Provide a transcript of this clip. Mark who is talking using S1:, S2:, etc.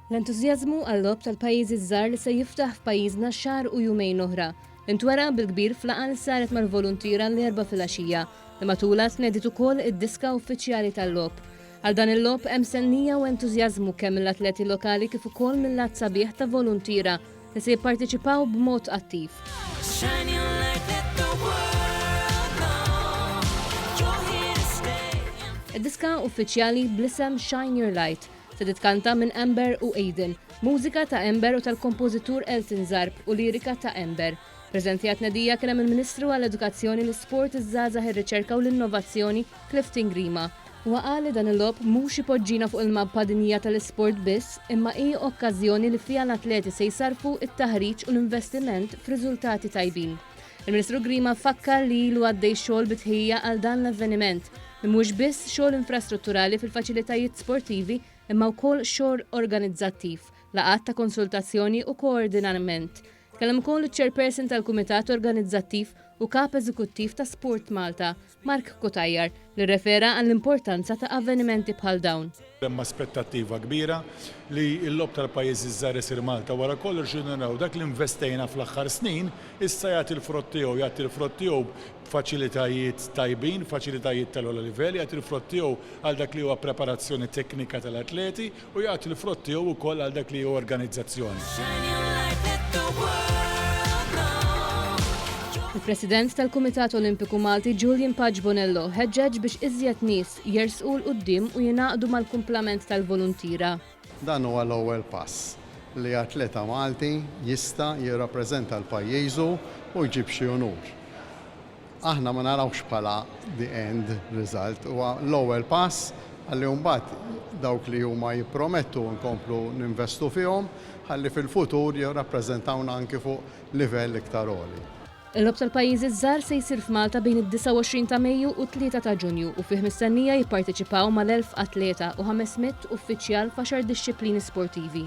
S1: L-entużjażmu għall-lob tal-pajjiżi żgħar li se jiftaħ f'pajjiżna xahar u jumejn oħra. Intwera bil-kbir f'laqgħa li saret mal-volontira l-erba' filgħaxija li matula tnediet ukoll id-diska uffiċjali tal-lob. Għal dan il-lob hemm sennija u entużjażmu kemm mill-atleti lokali kif ukoll mill-lat sabiħ ta' volontira li se jipparteċipaw b'mod attiv. Id-diska uffiċjali bl-isem Shine Your Light se titkanta minn Ember u Aiden, mużika ta' Ember u tal-kompożitur Elton Zarb u lirika ta' Ember. Preżenti għat-tnedija kien hemm il-Ministru għall-Edukazzjoni, l-Isport, iż-żgħażagħ, ir-Riċerka u l-Innovazzjoni Clifton Grima. Huwa qal li dan il-lob mhux ipoġġina fuq il-mappa dinjija tal-isport biss, imma hi okkażjoni li fiha l-atleti se jsarfu it-taħriġ u l-investiment f'riżultati tajbin. Il-Ministru Grima fakkar li ilu għaddej xogħol bitħija għal dan l-avveniment li mhux biss xogħol infrastrutturali fil-faċilitajiet sportivi imma wkoll xogħol organizzattiv, laqgħat ta' konsultazzjoni u koordinament. Kellem ukoll iċ-chairperson tal-Kumitat Organizzattiv u kap eżekuttiv ta' Sport Malta, Mark Kutajjar, li refera għall-importanza ta' avvenimenti bħal dawn.
S2: Hemm aspettattiva kbira li l-lob tal-pajjiżi żgħar isir Malta wara kollox naraw dak li investejna fl-aħħar snin issa jagħti l-frott tiegħu b'faċilitajiet tajbin, faċilitajiet tal-ogħla livell, jagħti l-frott tiegħu għal dak li huwa preparazzjoni teknika tal-atleti u jagħti l-frott tiegħu wkoll għal dak li huwa organizzazzjoni.
S1: Il-President tal-Kumitat Olimpiku Malti Julian Paġ Bonello ħeġġeġ biex iżjed nies jersqu l-quddiem u jingħaqdu mal-kumplament tal-volontira.
S3: Dan huwa l-ewwel pass li atleta Malti jista' jirrappreżenta l-pajjiżu u jġib xi unur. Aħna ma narawx bħala the end result, huwa l-ewwel pass għalli mbagħad dawk li huma jippromettu nkomplu ninvestu fihom ħalli fil-futur jirrappreżentawna anke fuq livell iktar għoli.
S1: Il-lob tal-pajjiżi żgħar se jsir f'Malta bejn id-29 ta' Mejju u 3 ta' Ġunju u fih mistennija jipparteċipaw mal-1000 atleta u 500 uffiċjal f'għaxar dixxilpini sportivi.